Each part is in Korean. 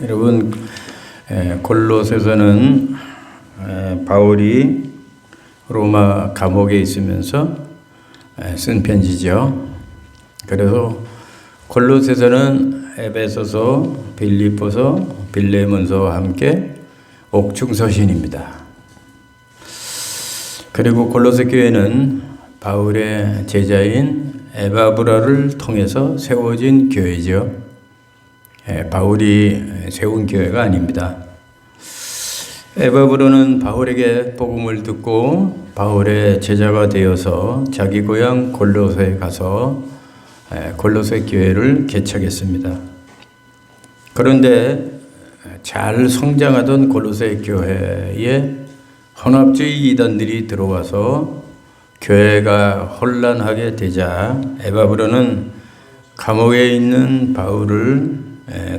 여러분, 골로새서는 바울이 로마 감옥에 있으면서 쓴 편지죠. 그래서 골로새서는 에베소서, 빌립보서, 빌레몬서와 함께 옥중서신입니다. 그리고 골로새 교회는 바울의 제자인 에바브라를 통해서 세워진 교회죠. 바울이 세운 교회가 아닙니다. 에바브라는 바울에게 복음을 듣고 바울의 제자가 되어서 자기 고향 골로새에 가서 골로새 교회를 개척했습니다. 그런데 잘 성장하던 골로새 교회에 혼합주의 이단들이 들어와서 교회가 혼란하게 되자 에바브라는 감옥에 있는 바울을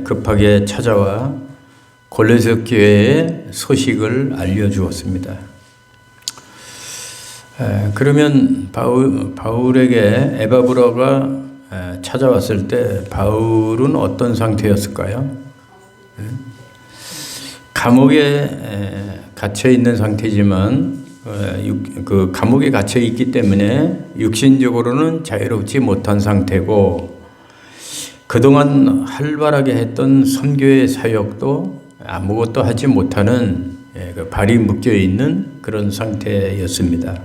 급하게 찾아와 골로새 교회의 소식을 알려주었습니다. 그러면 바울에게 에바브라가 찾아왔을 때 바울은 어떤 상태였을까요? 감옥에 갇혀 있는 상태지만 그 감옥에 갇혀 있기 때문에 육신적으로는 자유롭지 못한 상태고 그동안 활발하게 했던 선교의 사역도 아무것도 하지 못하는 발이 묶여 있는 그런 상태였습니다.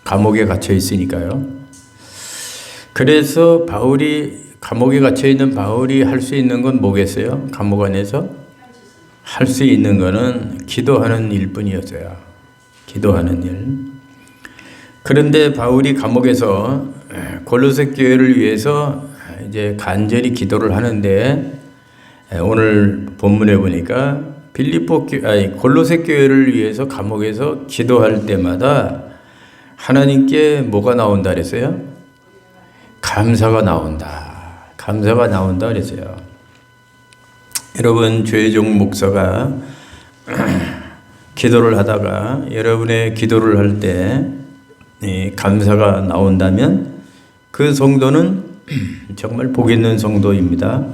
감옥에 갇혀 있으니까요. 그래서 감옥에 갇혀 있는 바울이 할 수 있는 건 뭐겠어요? 감옥 안에서 할 수 있는 거는 기도하는 일뿐이었어요. 기도하는 일. 그런데 바울이 감옥에서 골로새 교회를 위해서 이제 간절히 기도를 하는데 오늘 본문에 보니까 골로새 교회를 위해서 감옥에서 기도할 때마다 하나님께 뭐가 나온다 그랬어요? 감사가 나온다. 감사가 나온다 그랬어요. 여러분, 조혜종 목사가 기도를 하다가 여러분의 기도를 할 때 감사가 나온다면 그 성도는 정말 복 있는 성도입니다.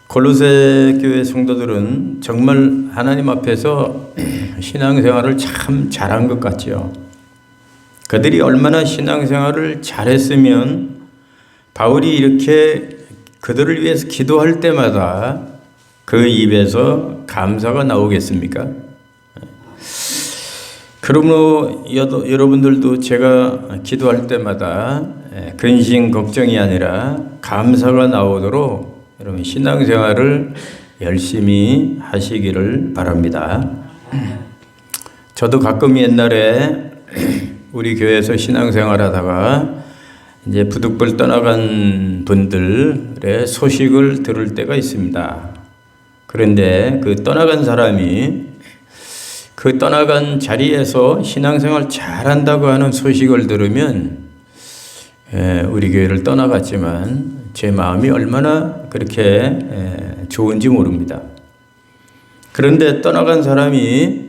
골로새 교회 성도들은 정말 하나님 앞에서 신앙생활을 참 잘한 것 같죠. 그들이 얼마나 신앙생활을 잘했으면 바울이 이렇게 그들을 위해서 기도할 때마다 그 입에서 감사가 나오겠습니까? 그러므로 여러분들도 제가 기도할 때마다 근심 걱정이 아니라 감사가 나오도록 여러분 신앙생활을 열심히 하시기를 바랍니다. 저도 가끔 옛날에 우리 교회에서 신앙생활 하다가 이제 부득불 떠나간 분들의 소식을 들을 때가 있습니다. 그런데 그 떠나간 사람이 그 떠나간 자리에서 신앙생활 잘한다고 하는 소식을 들으면 우리 교회를 떠나갔지만 제 마음이 얼마나 그렇게 좋은지 모릅니다. 그런데 떠나간 사람이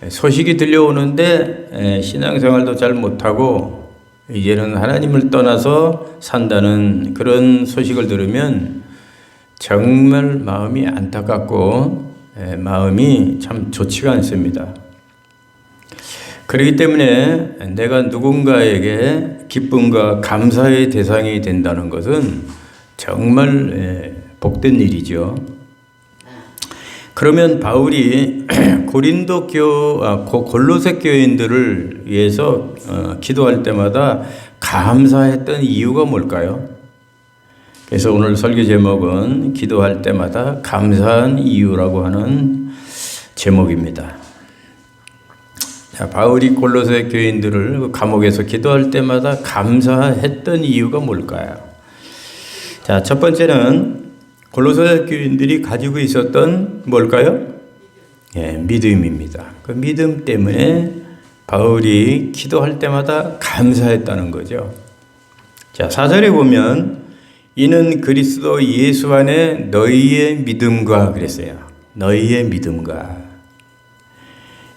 소식이 들려오는데 신앙생활도 잘 못하고 이제는 하나님을 떠나서 산다는 그런 소식을 들으면 정말 마음이 안타깝고 마음이 참 좋지가 않습니다. 그렇기 때문에 내가 누군가에게 기쁨과 감사의 대상이 된다는 것은 정말 복된 일이죠. 그러면 바울이 골로새 교인들을 위해서 기도할 때마다 감사했던 이유가 뭘까요? 그래서 오늘 설교 제목은 기도할 때마다 감사한 이유라고 하는 제목입니다. 자, 바울이 골로새 교인들을 감옥에서 기도할 때마다 감사했던 이유가 뭘까요? 자, 첫 번째는 골로새 교인들이 가지고 있었던 뭘까요? 믿음입니다. 그 믿음 때문에 바울이 기도할 때마다 감사했다는 거죠. 자, 4절에 보면 이는 그리스도 예수 안에 너희의 믿음과 그랬어요. 너희의 믿음과.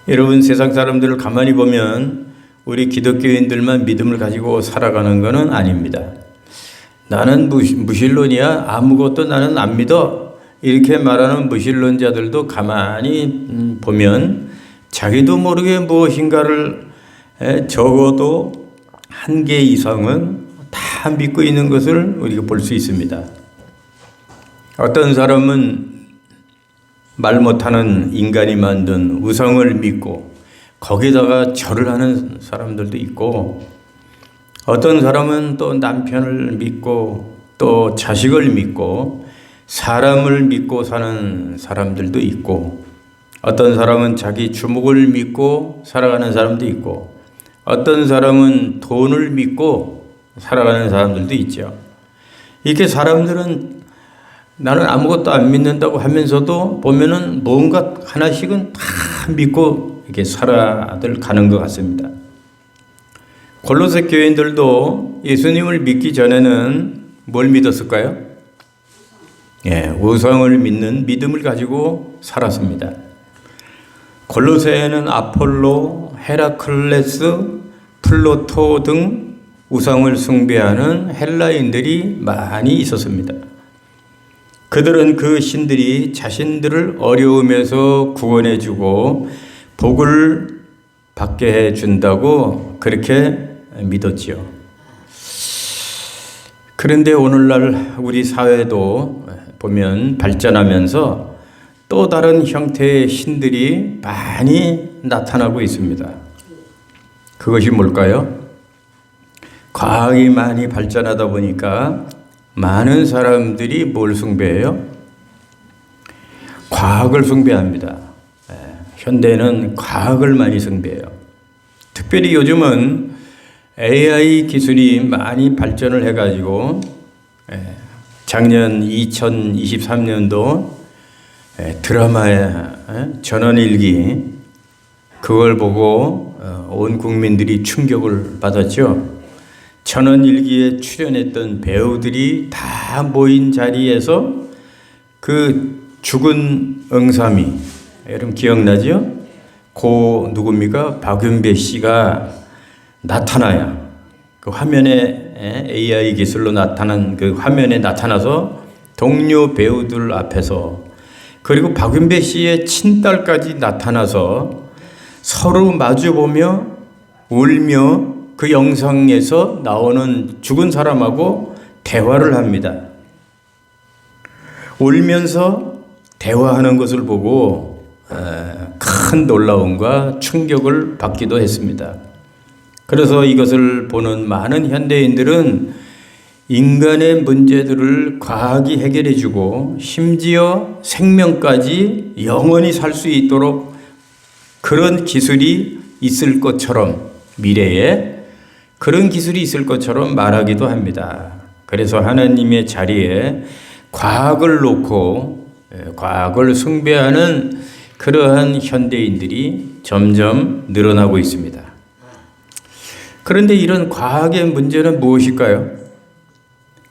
여러분, 세상 사람들을 가만히 보면 우리 기독교인들만 믿음을 가지고 살아가는 것은 아닙니다. 나는 무신론이야. 아무것도 나는 안 믿어. 이렇게 말하는 무신론자들도 가만히 보면 자기도 모르게 무엇인가를 적어도 한 개 이상은 다 믿고 있는 것을 우리가 볼 수 있습니다. 어떤 사람은 말 못하는 인간이 만든 우상을 믿고 거기다가 절을 하는 사람들도 있고, 어떤 사람은 또 남편을 믿고 또 자식을 믿고 사람을 믿고 사는 사람들도 있고, 어떤 사람은 자기 주먹을 믿고 살아가는 사람도 있고, 어떤 사람은 돈을 믿고 살아가는 사람들도 있죠. 이렇게 사람들은 나는 아무것도 안 믿는다고 하면서도 보면은 뭔가 하나씩은 다 믿고 이렇게 살아들 가는 것 같습니다. 골로새 교인들도 예수님을 믿기 전에는 뭘 믿었을까요? 우상을 믿는 믿음을 가지고 살았습니다. 골로새에는 아폴로, 헤라클레스, 플로토 등 우상을 숭배하는 헬라인들이 많이 있었습니다. 그들은 그 신들이 자신들을 어려움에서 구원해주고 복을 받게 해준다고 그렇게 믿었지요. 그런데 오늘날 우리 사회도 보면 발전하면서 또 다른 형태의 신들이 많이 나타나고 있습니다. 그것이 뭘까요? 과학이 많이 발전하다 보니까 많은 사람들이 뭘 숭배해요? 과학을 숭배합니다. 현대는 과학을 많이 숭배해요. 특별히 요즘은 AI 기술이 많이 발전을 해가지고 작년 2023년도 드라마의 전원일기, 그걸 보고 온 국민들이 충격을 받았죠. 전원일기에 출연했던 배우들이 다 모인 자리에서 그 죽은 응삼이, 여러분 기억나죠? 고 누굽니까? 박윤배 씨가 나타나야, 그 화면에 AI 기술로 나타난 그 화면에 나타나서 동료 배우들 앞에서, 그리고 박윤배 씨의 친딸까지 나타나서 서로 마주보며 울며 그 영상에서 나오는 죽은 사람하고 대화를 합니다. 울면서 대화하는 것을 보고 큰 놀라움과 충격을 받기도 했습니다. 그래서 이것을 보는 많은 현대인들은 인간의 문제들을 과학이 해결해주고 심지어 생명까지 영원히 살 수 있도록 그런 기술이 있을 것처럼, 미래에 그런 기술이 있을 것처럼 말하기도 합니다. 그래서 하나님의 자리에 과학을 놓고 과학을 숭배하는 그러한 현대인들이 점점 늘어나고 있습니다. 그런데 이런 과학의 문제는 무엇일까요?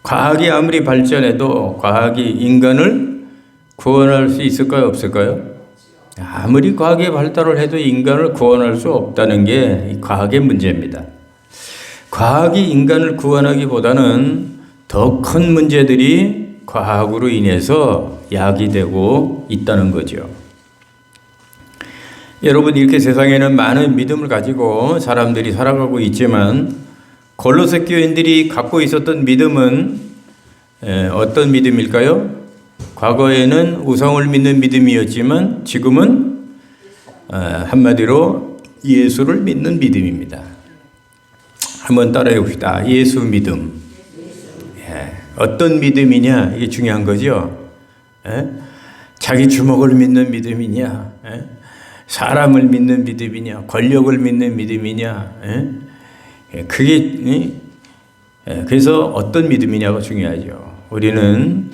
과학이 아무리 발전해도 과학이 인간을 구원할 수 있을까요? 없을까요? 아무리 과학이 발달을 해도 인간을 구원할 수 없다는 게 이 과학의 문제입니다. 과학이 인간을 구원하기보다는 더 큰 문제들이 과학으로 인해서 야기되고 있다는 거죠. 여러분, 이렇게 세상에는 많은 믿음을 가지고 사람들이 살아가고 있지만 골로새 교인들이 갖고 있었던 믿음은 어떤 믿음일까요? 과거에는 우상을 믿는 믿음이었지만 지금은 한마디로 예수를 믿는 믿음입니다. 한번 따라해 봅시다. 예수 믿음. 어떤 믿음이냐, 이게 중요한 거죠. 자기 주먹을 믿는 믿음이냐, 사람을 믿는 믿음이냐, 권력을 믿는 믿음이냐, 그게 그래서 어떤 믿음이냐가 중요하죠. 우리는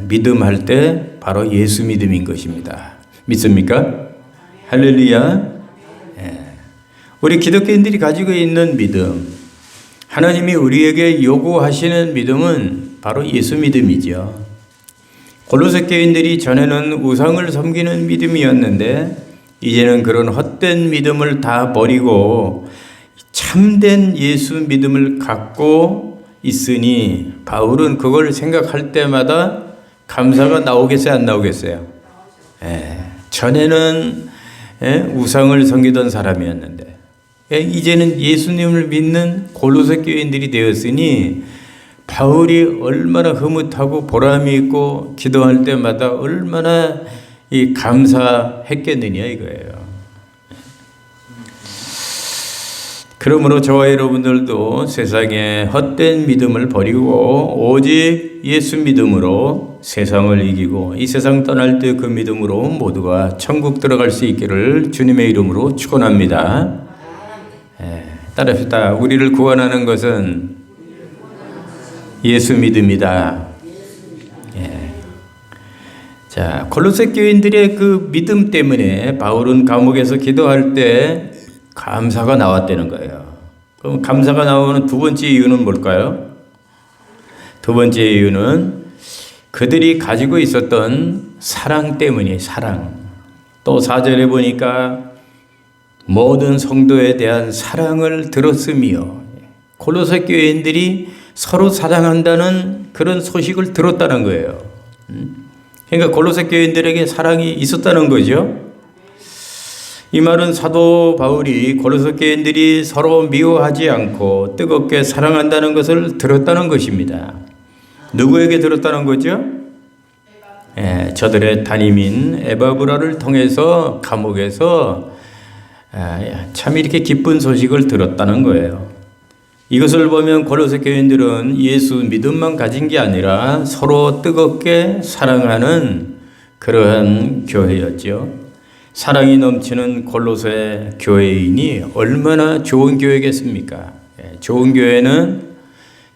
믿음할 때 바로 예수 믿음인 것입니다. 믿습니까? 할렐루야. 우리 기독교인들이 가지고 있는 믿음, 하나님이 우리에게 요구하시는 믿음은 바로 예수 믿음이죠. 골로새 교인들이 전에는 우상을 섬기는 믿음이었는데 이제는 그런 헛된 믿음을 다 버리고 참된 예수 믿음을 갖고 있으니 바울은 그걸 생각할 때마다 감사가 나오겠어요, 안 나오겠어요? 전에는 우상을 섬기던 사람이었는데 이제는 예수님을 믿는 골로새 교인들이 되었으니 바울이 얼마나 흐뭇하고 보람이 있고 기도할 때마다 얼마나 감사했겠느냐 이거예요. 그러므로 저와 여러분들도 세상의 헛된 믿음을 버리고 오직 예수 믿음으로 세상을 이기고 이 세상 떠날 때 그 믿음으로 모두가 천국 들어갈 수 있기를 주님의 이름으로 축원합니다. 따라합시다. 우리를 구원하는 것은 예수 믿음이다. 자, 골로새 교인들의 그 믿음 때문에 바울은 감옥에서 기도할 때 감사가 나왔다는 거예요. 그럼 감사가 나오는 두 번째 이유는 뭘까요? 두 번째 이유는 그들이 가지고 있었던 사랑 때문이에요. 사랑. 또 4절에 보니까 모든 성도에 대한 사랑을 들었으며 골로새 교인들이 서로 사랑한다는 그런 소식을 들었다는 거예요. 그러니까 골로새 교인들에게 사랑이 있었다는 거죠. 이 말은 사도 바울이 골로새 교인들이 서로 미워하지 않고 뜨겁게 사랑한다는 것을 들었다는 것입니다. 누구에게 들었다는 거죠? 저들의 담임인 에바브라를 통해서 감옥에서 참 이렇게 기쁜 소식을 들었다는 거예요. 이것을 보면 골로새 교인들은 예수 믿음만 가진 게 아니라 서로 뜨겁게 사랑하는 그러한 교회였죠. 사랑이 넘치는 골로새 교회인이 얼마나 좋은 교회겠습니까? 좋은 교회는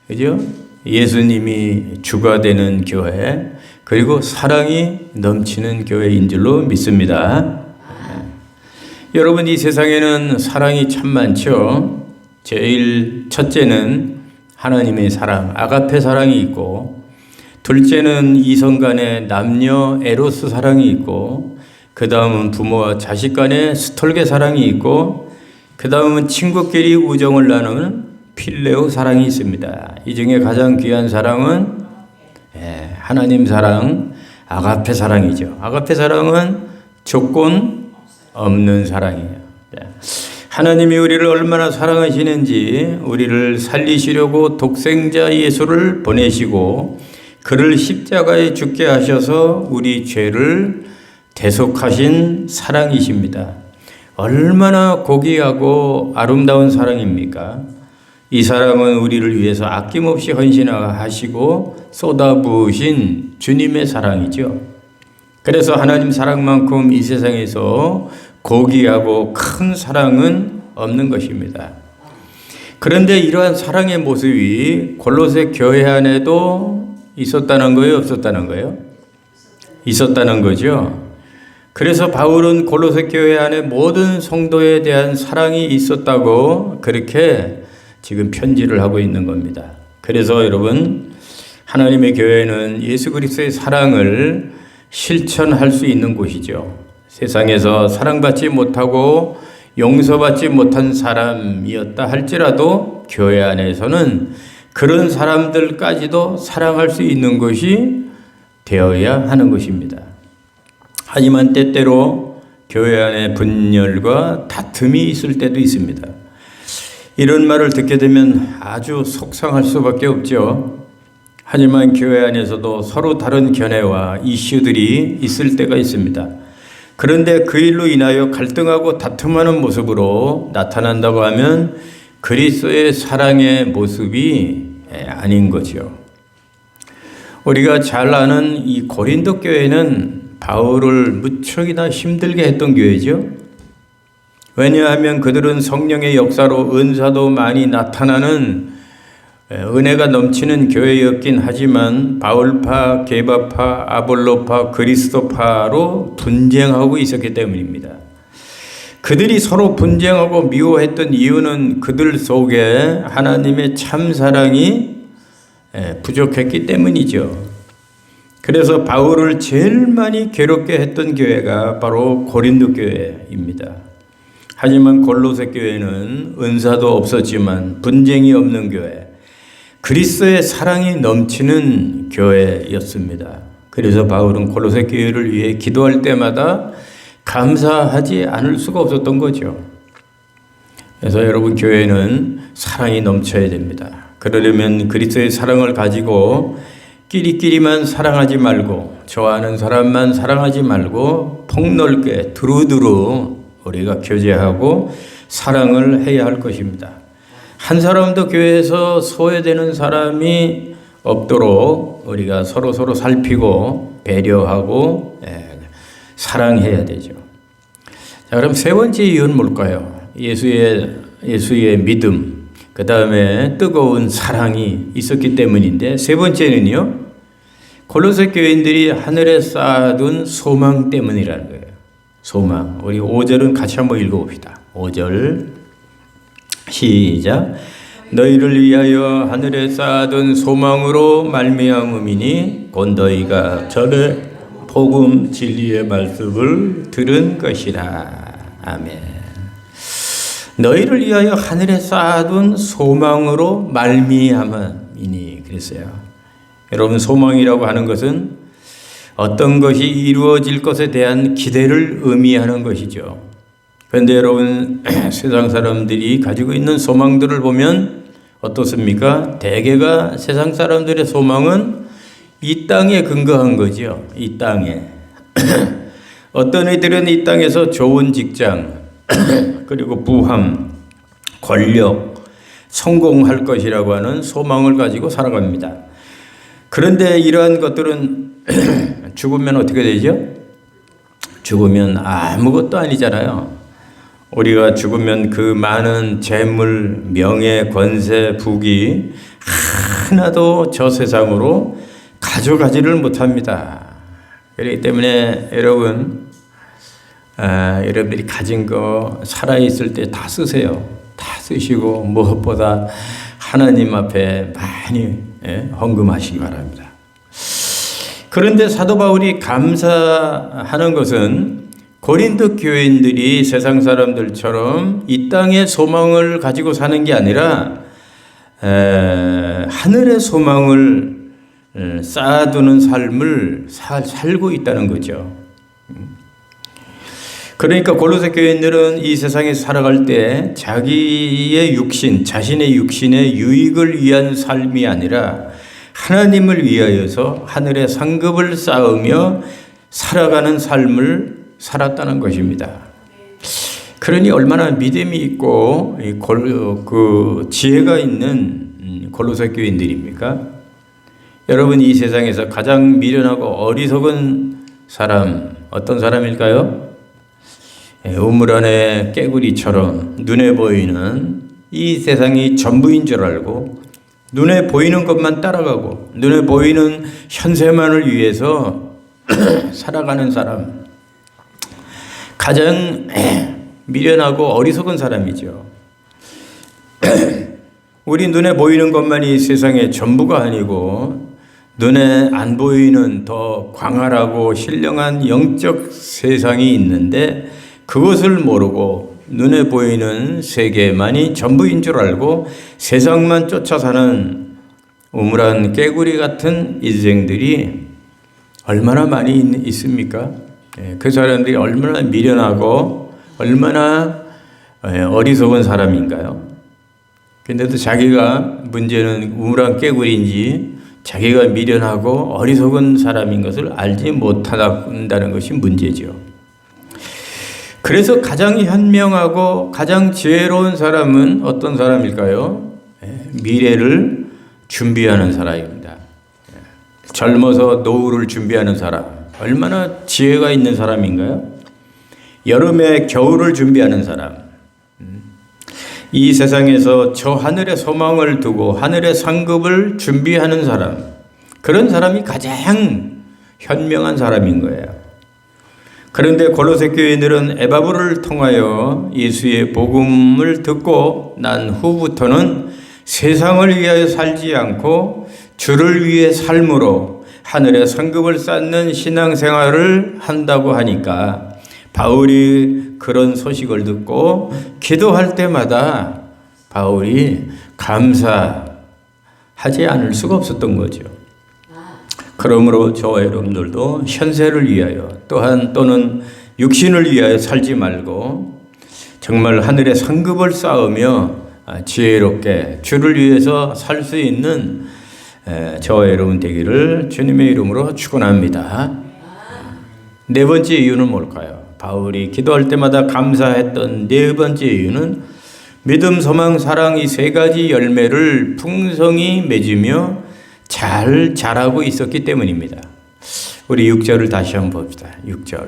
그죠? 예수님이 주가 되는 교회, 그리고 사랑이 넘치는 교회인 줄로 믿습니다. 여러분, 이 세상에는 사랑이 참 많죠. 제일 첫째는 하나님의 사랑, 아가페 사랑이 있고, 둘째는 이성 간의 남녀 에로스 사랑이 있고, 그 다음은 부모와 자식 간의 스톨게 사랑이 있고, 그 다음은 친구끼리 우정을 나누는 필레오 사랑이 있습니다. 이 중에 가장 귀한 사랑은 하나님 사랑, 아가페 사랑이죠. 아가페 사랑은 조건 없는 사랑이에요. 하나님이 우리를 얼마나 사랑하시는지 우리를 살리시려고 독생자 예수를 보내시고 그를 십자가에 죽게 하셔서 우리 죄를 대속하신 사랑이십니다. 얼마나 고귀하고 아름다운 사랑입니까? 이 사랑은 우리를 위해서 아낌없이 헌신하시고 쏟아부으신 주님의 사랑이죠. 그래서 하나님 사랑만큼 이 세상에서 고귀하고 큰 사랑은 없는 것입니다. 그런데 이러한 사랑의 모습이 골로새 교회 안에도 있었다는 거예요? 없었다는 거예요? 있었다는 거죠. 그래서 바울은 골로새 교회 안에 모든 성도에 대한 사랑이 있었다고 그렇게 지금 편지를 하고 있는 겁니다. 그래서 여러분, 하나님의 교회는 예수 그리스도의 사랑을 실천할 수 있는 곳이죠. 세상에서 사랑받지 못하고 용서받지 못한 사람이었다 할지라도 교회 안에서는 그런 사람들까지도 사랑할 수 있는 것이 되어야 하는 것입니다. 하지만 때때로 교회 안에 분열과 다툼이 있을 때도 있습니다. 이런 말을 듣게 되면 아주 속상할 수밖에 없죠. 하지만 교회 안에서도 서로 다른 견해와 이슈들이 있을 때가 있습니다. 그런데 그 일로 인하여 갈등하고 다툼하는 모습으로 나타난다고 하면 그리스도의 사랑의 모습이 아닌 거죠. 우리가 잘 아는 이 고린도 교회는 바울을 무척이나 힘들게 했던 교회죠. 왜냐하면 그들은 성령의 역사로 은사도 많이 나타나는 은혜가 넘치는 교회였긴 하지만 바울파, 게바파, 아볼로파, 그리스도파로 분쟁하고 있었기 때문입니다. 그들이 서로 분쟁하고 미워했던 이유는 그들 속에 하나님의 참 사랑이 부족했기 때문이죠. 그래서 바울을 제일 많이 괴롭게 했던 교회가 바로 고린도 교회입니다. 하지만 골로새 교회는 은사도 없었지만 분쟁이 없는 교회, 그리스도의 사랑이 넘치는 교회였습니다. 그래서 바울은 골로새 교회를 위해 기도할 때마다 감사하지 않을 수가 없었던 거죠. 그래서 여러분, 교회는 사랑이 넘쳐야 됩니다. 그러려면 그리스도의 사랑을 가지고 끼리끼리만 사랑하지 말고, 좋아하는 사람만 사랑하지 말고 폭넓게 두루두루 우리가 교제하고 사랑을 해야 할 것입니다. 한 사람도 교회에서 소외되는 사람이 없도록 우리가 서로 살피고 배려하고 사랑해야 되죠. 자, 그럼 세 번째 이유는 뭘까요? 예수의 믿음, 그 다음에 뜨거운 사랑이 있었기 때문인데, 세 번째는요, 골로새 교인들이 하늘에 쌓아둔 소망 때문이라는 거예요. 소망. 우리 5절은 같이 한번 읽어봅시다. 5절 시작. 너희를 위하여 하늘에 쌓아둔 소망으로 말미암음이니 곧 너희가 전에 복음 진리의 말씀을 들은 것이라. 아멘. 너희를 위하여 하늘에 쌓아둔 소망으로 말미암음이니 그랬어요. 여러분, 소망이라고 하는 것은 어떤 것이 이루어질 것에 대한 기대를 의미하는 것이죠. 그런데 여러분, 세상 사람들이 가지고 있는 소망들을 보면 어떻습니까? 대개가 세상 사람들의 소망은 이 땅에 근거한 거죠. 이 땅에. 어떤 이들은 이 땅에서 좋은 직장, 그리고 부함, 권력, 성공할 것이라고 하는 소망을 가지고 살아갑니다. 그런데 이러한 것들은 죽으면 어떻게 되죠? 죽으면 아무것도 아니잖아요. 우리가 죽으면 그 많은 재물, 명예, 권세, 부귀 하나도 저 세상으로 가져가지를 못합니다. 그렇기 때문에 여러분들이 가진 거 살아있을 때 다 쓰세요. 다 쓰시고 무엇보다 하나님 앞에 많이 헌금하시기 바랍니다. 그런데 사도 바울이 감사하는 것은 고린도 교인들이 세상 사람들처럼 이 땅의 소망을 가지고 사는 게 아니라 하늘의 소망을 쌓아두는 삶을 살고 있다는 거죠. 그러니까 골로새 교인들은 이 세상에 살아갈 때 자신의 육신의 유익을 위한 삶이 아니라 하나님을 위하여서 하늘의 상급을 쌓으며 살아가는 삶을 살았다는 것입니다. 그러니 얼마나 믿음이 있고 그 지혜가 있는 골로새 교인들입니까? 여러분, 이 세상에서 가장 미련하고 어리석은 사람 어떤 사람일까요? 우물 안에 깨구리처럼 눈에 보이는 이 세상이 전부인 줄 알고 눈에 보이는 것만 따라가고 눈에 보이는 현세만을 위해서 살아가는 사람, 가장 미련하고 어리석은 사람이죠. 우리 눈에 보이는 것만이 세상의 전부가 아니고 눈에 안 보이는 더 광활하고 신령한 영적 세상이 있는데 그것을 모르고 눈에 보이는 세계만이 전부인 줄 알고 세상만 쫓아 사는 우물안 깨구리 같은 인생들이 얼마나 많이 있습니까? 그 사람들이 얼마나 미련하고 얼마나 어리석은 사람인가요? 근데도 자기가 문제는 우물안 깨구리인지 자기가 미련하고 어리석은 사람인 것을 알지 못한다는 것이 문제죠. 그래서 가장 현명하고 가장 지혜로운 사람은 어떤 사람일까요? 미래를 준비하는 사람입니다. 젊어서 노후를 준비하는 사람, 얼마나 지혜가 있는 사람인가요? 여름에 겨울을 준비하는 사람, 이 세상에서 저 하늘의 소망을 두고 하늘의 상급을 준비하는 사람, 그런 사람이 가장 현명한 사람인 거예요. 그런데 골로새 교인들은 에바브를 통하여 예수의 복음을 듣고 난 후부터는 세상을 위하여 살지 않고 주를 위해 삶으로 하늘의 상급을 쌓는 신앙생활을 한다고 하니까 바울이 그런 소식을 듣고 기도할 때마다 바울이 감사하지 않을 수가 없었던 거죠. 그러므로 저와 여러분들도 현세를 위하여 또는 육신을 위하여 살지 말고 정말 하늘의 상급을 쌓으며 지혜롭게 주를 위해서 살 수 있는 저와 여러분 되기를 주님의 이름으로 축원합니다. 네 번째 이유는 뭘까요? 바울이 기도할 때마다 감사했던 네 번째 이유는 믿음, 소망, 사랑 이 세 가지 열매를 풍성히 맺으며 잘 자라고 있었기 때문입니다. 우리 6절을 다시 한번 봅시다. 6절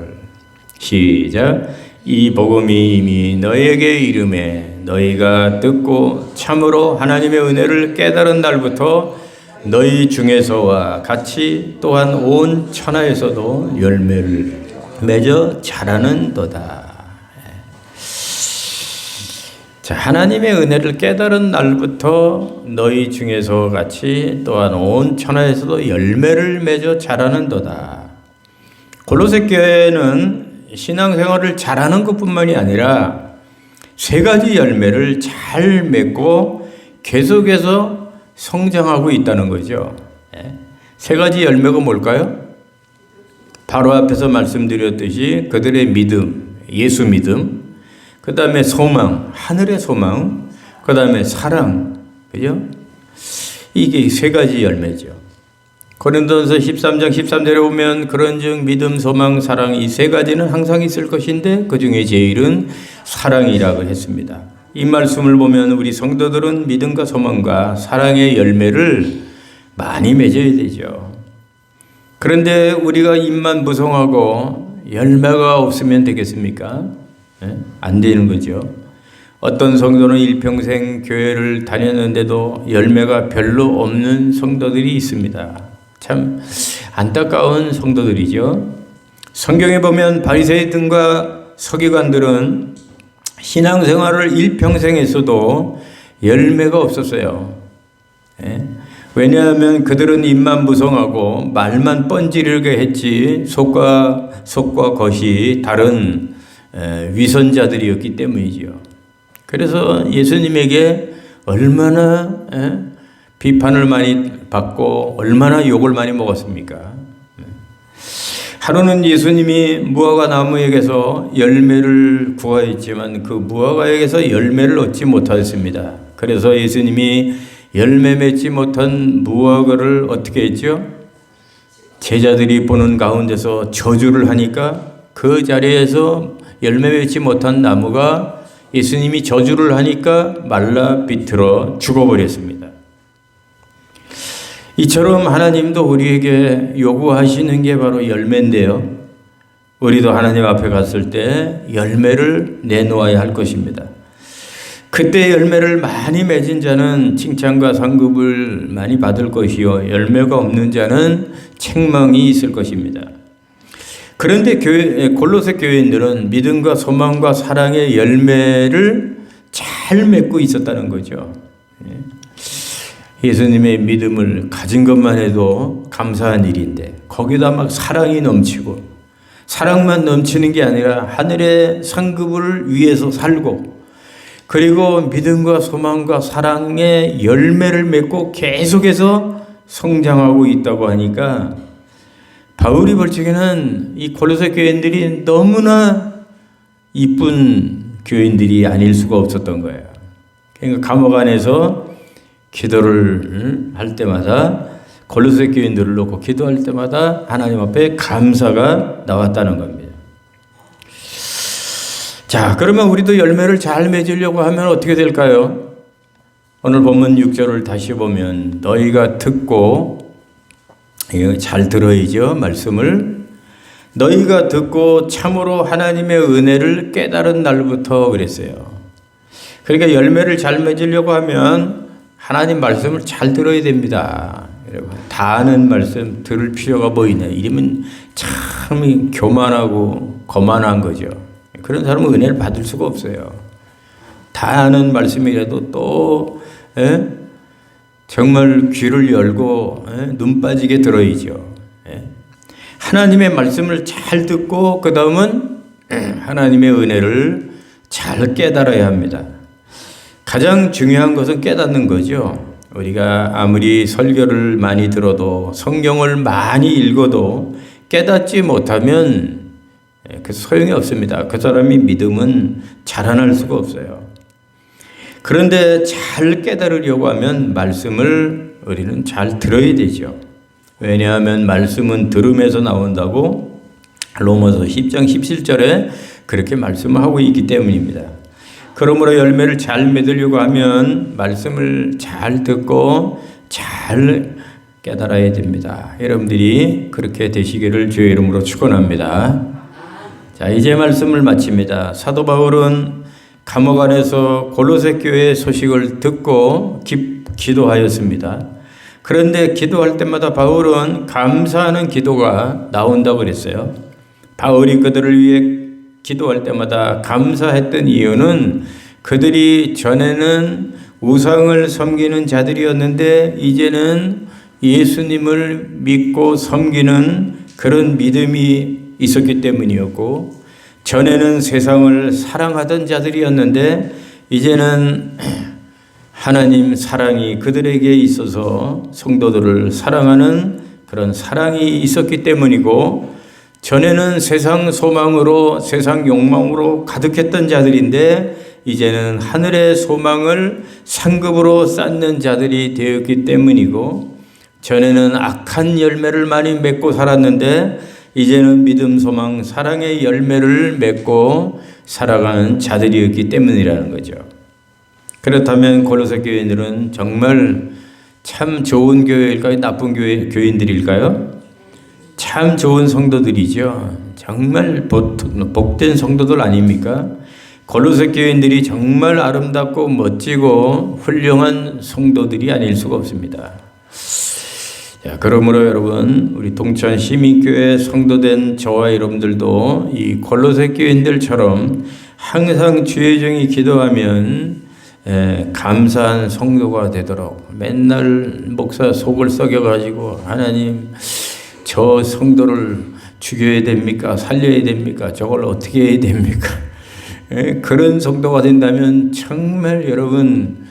시작. 이 복음이 이미 너희에게 이름에 너희가 듣고 참으로 하나님의 은혜를 깨달은 날부터 너희 중에서와 같이 또한 온 천하에서도 열매를 맺어 자라는도다. 자, 하나님의 은혜를 깨달은 날부터 너희 중에서 같이 또한 온 천하에서도 열매를 맺어 자라는도다. 골로새 교회는 신앙생활을 잘하는 것뿐만이 아니라 세 가지 열매를 잘 맺고 계속해서 성장하고 있다는 거죠. 세 가지 열매가 뭘까요? 바로 앞에서 말씀드렸듯이 그들의 믿음, 예수 믿음, 그 다음에 소망, 하늘의 소망, 그 다음에 사랑, 그죠? 이게 세 가지 열매죠. 고린도전서 13장 13절에 보면 그런즉 믿음, 소망, 사랑 이 세 가지는 항상 있을 것인데 그 중에 제일은 사랑이라고 했습니다. 이 말씀을 보면 우리 성도들은 믿음과 소망과 사랑의 열매를 많이 맺어야 되죠. 그런데 우리가 입만 무성하고 열매가 없으면 되겠습니까? 안 되는 거죠. 어떤 성도는 일평생 교회를 다녔는데도 열매가 별로 없는 성도들이 있습니다. 참 안타까운 성도들이죠. 성경에 보면 바리새인들과 서기관들은 신앙생활을 일평생 했어도 열매가 없었어요. 왜냐하면 그들은 입만 무성하고 말만 뻔지르게 했지 속과 겉이 다른 위선자들이었기 때문이지요. 그래서 예수님에게 얼마나 비판을 많이 받고 얼마나 욕을 많이 먹었습니까? 하루는 예수님이 무화과 나무에게서 열매를 구하였지만 그 무화과에게서 열매를 얻지 못하였습니다. 그래서 예수님이 열매 맺지 못한 무화과를 어떻게 했죠? 제자들이 보는 가운데서 저주를 하니까 그 자리에서 열매 맺지 못한 나무가 예수님이 저주를 하니까 말라 비틀어 죽어버렸습니다. 이처럼 하나님도 우리에게 요구하시는 게 바로 열매인데요. 우리도 하나님 앞에 갔을 때 열매를 내놓아야 할 것입니다. 그때 열매를 많이 맺은 자는 칭찬과 상급을 많이 받을 것이요 열매가 없는 자는 책망이 있을 것입니다. 그런데 골로새 교인들은 믿음과 소망과 사랑의 열매를 잘 맺고 있었다는 거죠. 예수님의 믿음을 가진 것만 해도 감사한 일인데 거기다 막 사랑이 넘치고 사랑만 넘치는 게 아니라 하늘의 상급을 위해서 살고 그리고 믿음과 소망과 사랑의 열매를 맺고 계속해서 성장하고 있다고 하니까 바울이 볼 적에는 이 골로새 교인들이 너무나 이쁜 교인들이 아닐 수가 없었던 거예요. 그러니까 감옥 안에서 기도를 할 때마다 골로새 교인들을 놓고 기도할 때마다 하나님 앞에 감사가 나왔다는 겁니다. 자, 그러면 우리도 열매를 잘 맺으려고 하면 어떻게 될까요? 오늘 본문 6절을 다시 보면 너희가 듣고 잘 들어야죠. 말씀을 너희가 듣고 참으로 하나님의 은혜를 깨달은 날부터 그랬어요. 그러니까 열매를 잘 맺으려고 하면 하나님 말씀을 잘 들어야 됩니다. 여러분 다 아는 말씀 들을 필요가 뭐 있나요? 이러면 참 교만하고 거만한 거죠. 그런 사람은 은혜를 받을 수가 없어요. 다 아는 말씀이라도 또 정말 귀를 열고 눈 빠지게 들어야죠. 하나님의 말씀을 잘 듣고 그 다음은 하나님의 은혜를 잘 깨달아야 합니다. 가장 중요한 것은 깨닫는 거죠. 우리가 아무리 설교를 많이 들어도 성경을 많이 읽어도 깨닫지 못하면 그 소용이 없습니다. 그 사람이 믿음은 자라날 수가 없어요. 그런데 잘 깨달으려고 하면 말씀을 우리는 잘 들어야 되죠. 왜냐하면 말씀은 들음에서 나온다고 로마서 10장 17절에 그렇게 말씀을 하고 있기 때문입니다. 그러므로 열매를 잘 맺으려고 하면 말씀을 잘 듣고 잘 깨달아야 됩니다. 여러분들이 그렇게 되시기를 주의 이름으로 축원합니다. 자, 이제 말씀을 마칩니다. 사도 바울은 감옥 안에서 골로새 교회의 소식을 듣고 기도하였습니다. 그런데 기도할 때마다 바울은 감사하는 기도가 나온다고 그랬어요. 바울이 그들을 위해 기도할 때마다 감사했던 이유는 그들이 전에는 우상을 섬기는 자들이었는데 이제는 예수님을 믿고 섬기는 그런 믿음이 있었기 때문이었고, 전에는 세상을 사랑하던 자들이었는데 이제는 하나님 사랑이 그들에게 있어서 성도들을 사랑하는 그런 사랑이 있었기 때문이고, 전에는 세상 소망으로 세상 욕망으로 가득했던 자들인데 이제는 하늘의 소망을 상급으로 쌓는 자들이 되었기 때문이고, 전에는 악한 열매를 많이 맺고 살았는데 이제는 믿음, 소망, 사랑의 열매를 맺고 살아가는 자들이었기 때문이라는 거죠. 그렇다면 골로새 교인들은 정말 참 좋은 교회일까요? 나쁜 교인들일까요? 참 좋은 성도들이죠. 정말 복된 성도들 아닙니까? 골로새 교인들이 정말 아름답고 멋지고 훌륭한 성도들이 아닐 수가 없습니다. 자, 그러므로 여러분, 우리 동천 시민교회 성도된 저와 여러분들도 이 골로새 교인들처럼 항상 주의 종이 기도하면 감사한 성도가 되도록, 맨날 목사 속을 썩여가지고 하나님 저 성도를 죽여야 됩니까? 살려야 됩니까? 저걸 어떻게 해야 됩니까? 그런 성도가 된다면 정말 여러분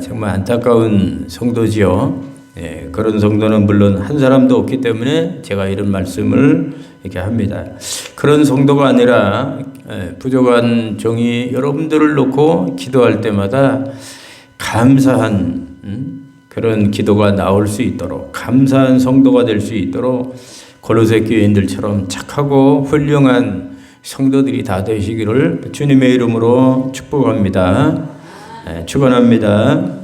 정말 안타까운 성도지요. 그런 성도는 물론 한 사람도 없기 때문에 제가 이런 말씀을 이렇게 합니다. 그런 성도가 아니라 부족한 종이 여러분들을 놓고 기도할 때마다 감사한 그런 기도가 나올 수 있도록, 감사한 성도가 될 수 있도록 골로새 교인들처럼 착하고 훌륭한 성도들이 다 되시기를 주님의 이름으로 축복합니다. 축원합니다.